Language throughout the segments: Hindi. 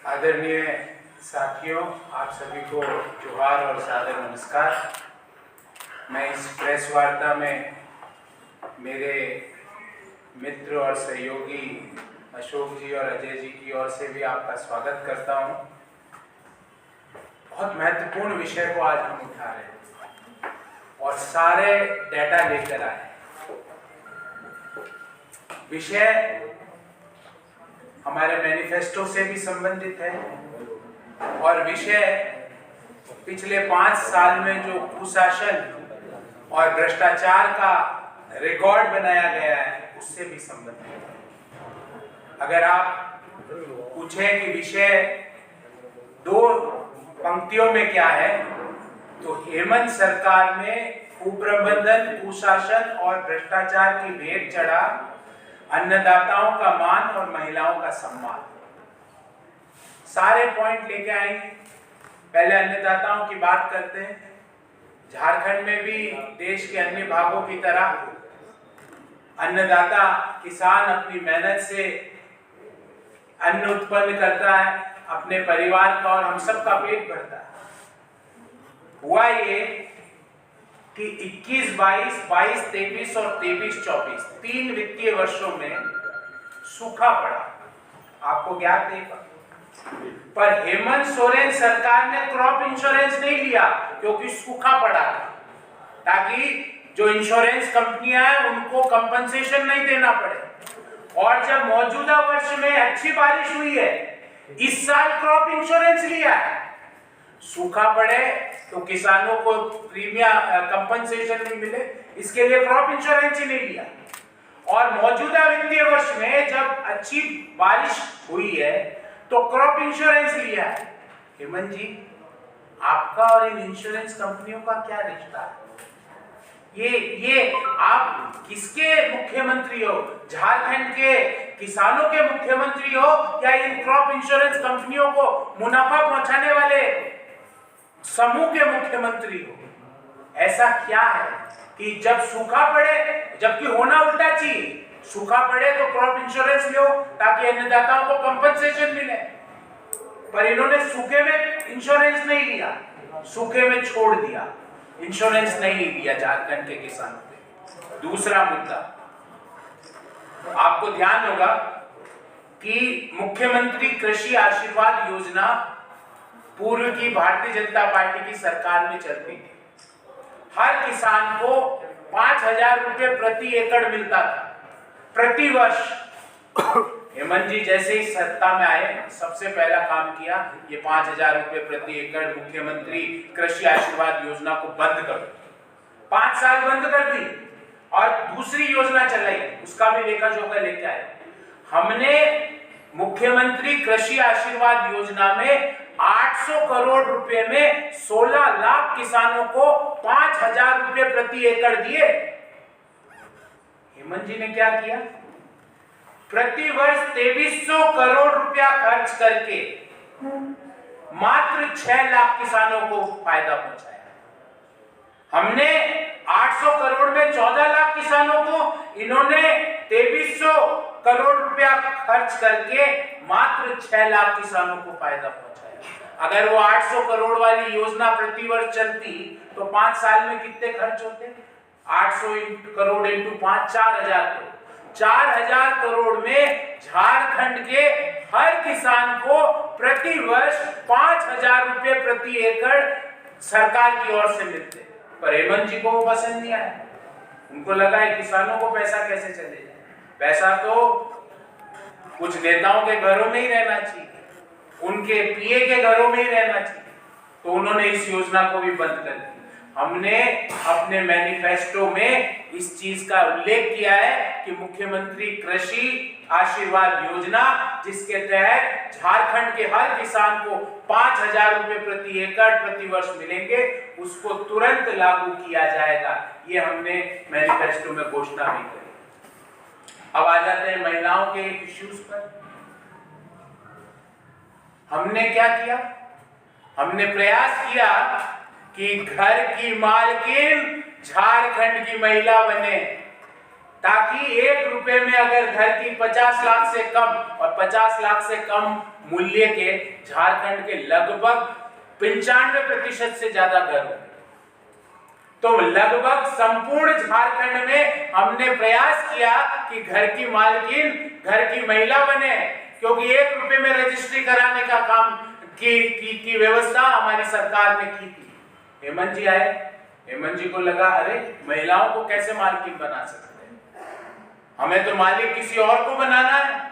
आदरणीय साथियों, आप सभी को जोहार और सादर नमस्कार। मैं इस प्रेस वार्ता में मेरे मित्र और सहयोगी अशोक जी और अजय जी की ओर से भी आपका स्वागत करता हूं। बहुत महत्वपूर्ण विषय को आज हम उठा रहे हैं और सारे डेटा लेकर आए। विषय हमारे मैनिफेस्टो से भी संबंधित है और विषय पिछले 5 साल में जो कुशासन और भ्रष्टाचार का रिकॉर्ड बनाया गया है उससे भी संबंधित है। अगर आप पूछें कि विषय 2 पंक्तियों में क्या है, तो हेमंत सरकार में कुप्रबंधन, कुशासन और भ्रष्टाचार की भेंट चढ़ा, अन्नदाताओं का मान और महिलाओं का सम्मान। सारे पॉइंट लेके आएंगे। पहले अन्नदाताओं की बात करते हैं। झारखंड में भी देश के अन्य भागों की तरह अन्नदाता किसान अपनी मेहनत से अन्न उत्पन्न करता है, अपने परिवार का और हम सबका पेट भरता है। हुआ ये कि 21-22, 22-23 और 23-24 3 वित्तीय वर्षों में सूखा पड़ा, आपको ज्ञात है। पर हेमंत सोरेन सरकार ने क्रॉप इंश्योरेंस नहीं लिया क्योंकि सूखा पड़ा था, ताकि जो इंश्योरेंस कंपनियां हैं उनको कंपनसेशन नहीं देना पड़े। और जब मौजूदा वर्ष में अच्छी बारिश हुई है, इस साल क्रॉप इंश्योरेंस लिया है। सूखा पड़े तो किसानों को प्रीमियम कंपनसेशन नहीं मिले, इसके लिए क्रॉप इंश्योरेंस ही नहीं लिया। और मौजूदा वित्तीय वर्ष में जब अच्छी बारिश हुई है तो क्रॉप इंश्योरेंस लिया है। हेमंत जी, आपका और इन इंश्योरेंस कंपनियों का क्या रिश्ता है? ये आप किसके मुख्यमंत्री हो? झारखंड के किसानों के मुख्यमंत्री हो या इन क्रॉप इंश्योरेंस कंपनियों को मुनाफा पहुंचाने वाले समूह के मुख्यमंत्री हो? ऐसा क्या है कि जब सूखा पड़े, जबकि होना उल्टा चाहिए, सूखा पड़े तो क्रॉप इंश्योरेंस लो ताकि अन्नदाताओं को कंपनसेशन मिले, पर इन्होंने सूखे में इंश्योरेंस नहीं लिया, सूखे में छोड़ दिया, इंश्योरेंस नहीं लिया झारखंड के किसानों पे। दूसरा मुद्दा, आपको ध्यान होगा कि मुख्यमंत्री कृषि आशीर्वाद योजना पूर्व की भारतीय जनता पार्टी की सरकार में चलती थी। हर किसान को 5,000 रुपए प्रति एकड़ मिलता था प्रति वर्ष। हेमंत जी जैसे ही सत्ता में आए, सबसे पहला काम किया, ये 5,000 रुपए प्रति एकड़ मुख्यमंत्री कृषि आशीर्वाद योजना को बंद कर दो। 5 साल बंद कर दी और दूसरी योजना चलाई, उसका भी लेखा जोखा लेके आए। हमने मुख्यमंत्री कृषि आशीर्वाद योजना में 800 करोड़ रुपए में 16 लाख किसानों को 5,000 रुपए प्रति एकड़ दिए। हेमंत जी ने क्या किया? प्रति वर्ष 2300 करोड़ रुपया खर्च करके मात्र 6 लाख किसानों को फायदा पहुंचाया। हमने 800 करोड़ में 14 लाख किसानों को, इन्होंने 2300 करोड़ रुपया खर्च करके मात्र 6 लाख किसानों को फायदा पहुंचाया। अगर वो 800 करोड़ वाली योजना प्रति वर्ष चलती तो 5 साल में कितने खर्च होते? 800 करोड़ इंटू 5, 4,000 करोड़। 4,000 करोड़ में झारखंड के हर किसान को प्रति वर्ष 5,000 रुपए प्रति एकड़ सरकार की ओर से मिलते। पर हेमंत जी को वो पसंद नहीं आया। उनको लगा है किसानों को पैसा कैसे चले जाए, पैसा तो कुछ नेताओं के घरों में ही रहना चाहिए, उनके पीए के घरों में ही रहना चाहिए। तो उन्होंने इस योजना को भी बंद कर दिया। हमने अपने मैनिफेस्टो में इस चीज का उल्लेख किया है कि मुख्यमंत्री कृषि आशीर्वाद योजना, जिसके तहत झारखंड के हर किसान को 5,000 रुपए प्रति एकड़ प्रति वर्ष मिलेंगे, उसको तुरंत लागू किया जाएगा। ये हमने मैनिफेस्टो में घोषणा भी करी। अब आ जाते हैं महिलाओं के इश्यूज पर। हमने क्या किया? हमने प्रयास किया कि घर की मालकिन झारखंड की महिला बने। ताकि 1 रुपए में अगर घर की 50 लाख से कम और 50 लाख से कम मूल्य के झारखंड के लगभग 95% से ज्यादा घर होंगे, तो लगभग संपूर्ण झारखंड में हमने प्रयास किया कि घर की मालकिन घर की महिला बने, क्योंकि 1 रुपए में रजिस्ट्री कराने का काम की व्यवस्था हमारी सरकार ने की थी। हेमंत जी आए, हेमंत जी को लगा अरे महिलाओं को कैसे मालकिन बना सकते हैं, हमें तो मालिक किसी और को बनाना है।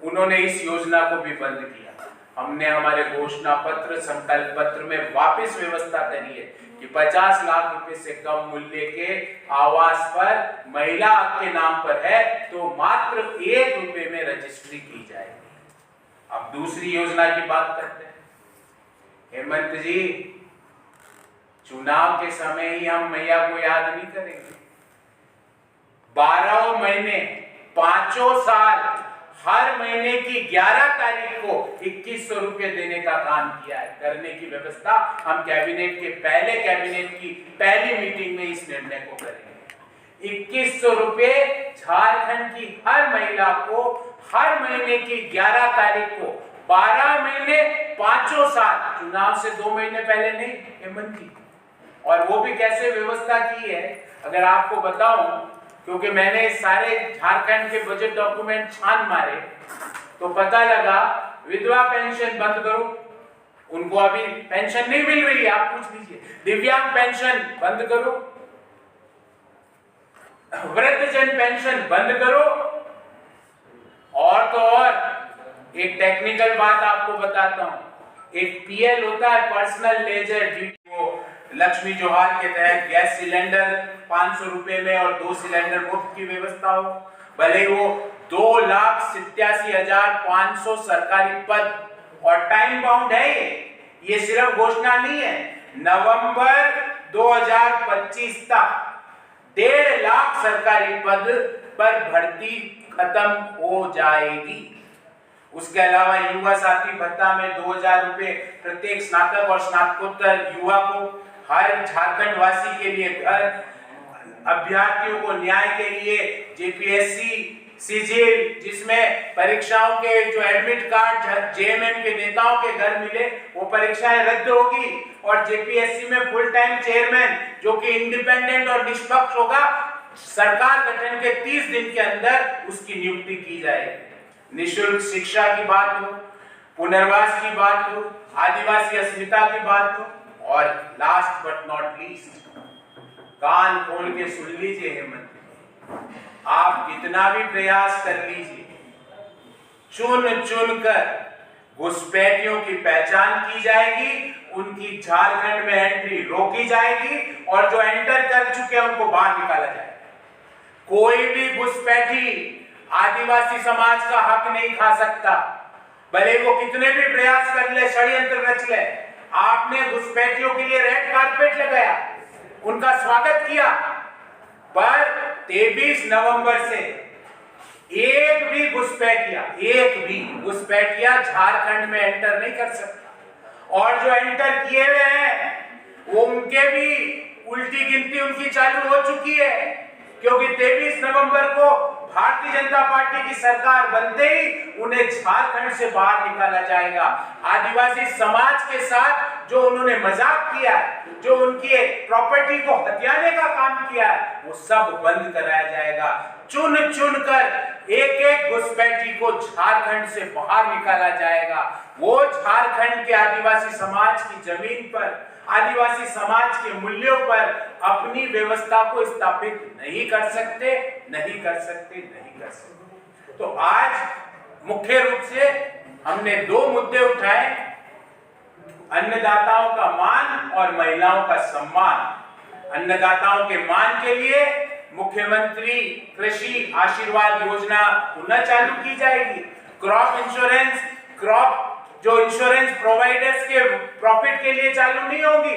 उन्होंने इस योजना को भी बंद किया। हमने हमारे घोषणा पत्र संकल्प पत्र में वापस व्यवस्था करी है कि 50 लाख रुपए से कम मूल्य के आवास पर महिला आपके नाम पर है तो मात्र 1 रुपए में रजिस्ट्री की जाएगी। अब दूसरी योजना की बात करते हैं। हेमंत जी, चुनाव के समय ही हम मैया को याद नहीं करेंगे। 12 महीने 5 साल हर महीने की 11 तारीख को 2100 रुपए देने का काम किया है। करने की व्यवस्था हम कैबिनेट के कैबिनेट की पहली मीटिंग में इस निर्णय को करेंगे। 2100 रुपए झारखंड की हर महिला को हर महीने की 11 तारीख को 12 महीने 5 साल, चुनाव से 2 महीने पहले नहीं हेमंत जी। और वो भी कैसे व्यवस्था की है अगर आपको बताऊं, क्योंकि मैंने सारे झारखंड के बजट डॉक्यूमेंट छान मारे तो पता लगा विधवा पेंशन बंद करो, उनको अभी पेंशन नहीं मिल रही है, आप पूछ लीजिए। दिव्यांग पेंशन बंद करो, वृद्धजन पेंशन बंद करो, और तो और एक टेक्निकल बात आपको बताता हूं, एक पीएल होता है पर्सनल लेजर ड्यूटी, लक्ष्मी जोहार के तहत गैस सिलेंडर 500 रुपए में और 2 सिलेंडर मुफ्त की व्यवस्था हो, भले वो 2,87,500 सरकारी पद और टाइम बाउंड है। ये सिर्फ घोषणा नहीं है, नवंबर 2025 तक 1.5 लाख सरकारी पद पर भर्ती खत्म हो जाएगी। उसके अलावा युवा साथी भत्ता में 2,000 रुपए प्रत्येक स्नातक और स्नातकोत्तर युवा को, हर झारखंड वासी के लिए घर, अभ्यर्थियों को न्याय के लिए जेपीएससी सीजीएल जिसमें परीक्षाओं के जो एडमिट कार्ड जेएमएम के नेताओं के घर मिले वो परीक्षाएं रद्द होगी, और जेपीएससी में फुल टाइम चेयरमैन जो कि इंडिपेंडेंट और निष्पक्ष होगा, सरकार गठन के 30 दिन के अंदर उसकी नियुक्ति की जाएगी। निःशुल्क शिक्षा की बात हो, पुनर्वास की बात हो, आदिवासी अस्मिता की बात हो, और लास्ट बट नॉट लीस्ट, कान खोल के सुन लीजिए हेमंत, आप कितना भी प्रयास कर लीजिए, चुन चुन कर घुसपैठियों की पहचान की जाएगी, उनकी झारखंड में एंट्री रोकी जाएगी, और जो एंटर कर चुके हैं उनको बाहर निकाला जाएगा। कोई भी घुसपैठी आदिवासी समाज का हक नहीं खा सकता, भले वो कितने भी प्रयास कर ले, षड्यंत्र रच ले। आपने घुसपैठियों के लिए रेड कारपेट लगाया, उनका स्वागत किया, पर 23 नवंबर से एक भी घुसपैठिया झारखंड में एंटर नहीं कर सकता, और जो एंटर किए हुए हैं वो उनके भी उल्टी गिनती उनकी चालू हो चुकी है, क्योंकि 23 नवंबर को भारतीय जनता पार्टी की सरकार बनते ही उन्हें झारखंड से बाहर निकाला जाएगा। आदिवासी समाज के साथ जो उन्होंने मजाक किया, जो उनकी प्रॉपर्टी को हथियाने का काम किया, वो सब बंद कराया जाएगा। चुन चुन कर एक एक घुसपैठी को झारखंड से बाहर निकाला जाएगा। वो झारखंड के आदिवासी समाज की जमीन पर, आदिवासी समाज के मूल्यों पर अपनी व्यवस्था को स्थापित नहीं कर सकते। तो आज मुख्य रूप से हमने 2 मुद्दे उठाए, अन्नदाताओं का मान और महिलाओं का सम्मान। अन्नदाताओं के मान के लिए मुख्यमंत्री कृषि आशीर्वाद योजना पुनः चालू की जाएगी। क्रॉप इंश्योरेंस, जो इंश्योरेंस प्रोवाइडर्स के प्रॉफिट के लिए चालू नहीं होगी,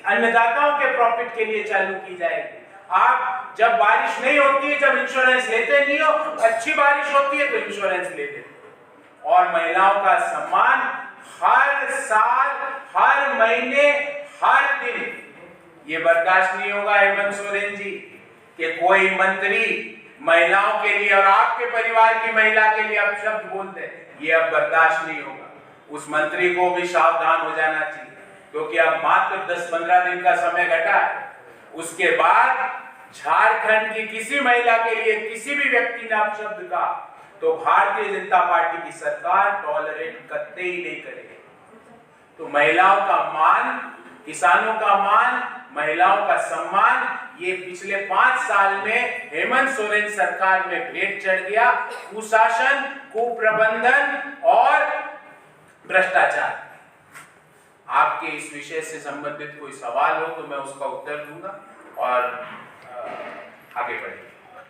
अन्नदाताओं के प्रॉफिट के लिए चालू की जाएगी। आप जब बारिश नहीं होती है, जब इंश्योरेंस लेते नहीं हो, अच्छी बारिश होती है तो इंश्योरेंस ले लेते। और महिलाओं का सम्मान हर साल, हर महीने, हर दिन। ये बर्दाश्त नहीं होगा हेमंत सोरेन जी कि कोई मंत्री महिलाओं के लिए और आपके परिवार की महिला के लिए अपशब्द बोलते हैं, ये अब बर्दाश्त नहीं होगा। उस मंत्री को भी सावधान हो जाना चाहिए, क्योंकि अब मात्र 10-15 दिन का समय घटा है। उसके बाद झारखंड की किसी महिला के लिए किसी भी व्यक्ति ने अपशब्द कहा तो भारतीय जनता पार्टी की सरकार टॉलरेट करते ही नहीं करेगी। तो महिलाओं का मान, किसानों का मान, महिलाओं का सम्मान, ये पिछले 5 साल में हेमंत सोरेन सरकार में भेंट चढ़ गया। कुशासन, कुप्रबंधन और भ्रष्टाचार। आपके इस विषय से संबंधित कोई सवाल हो तो मैं उसका उत्तर दूंगा और आगे बढ़ेंगे।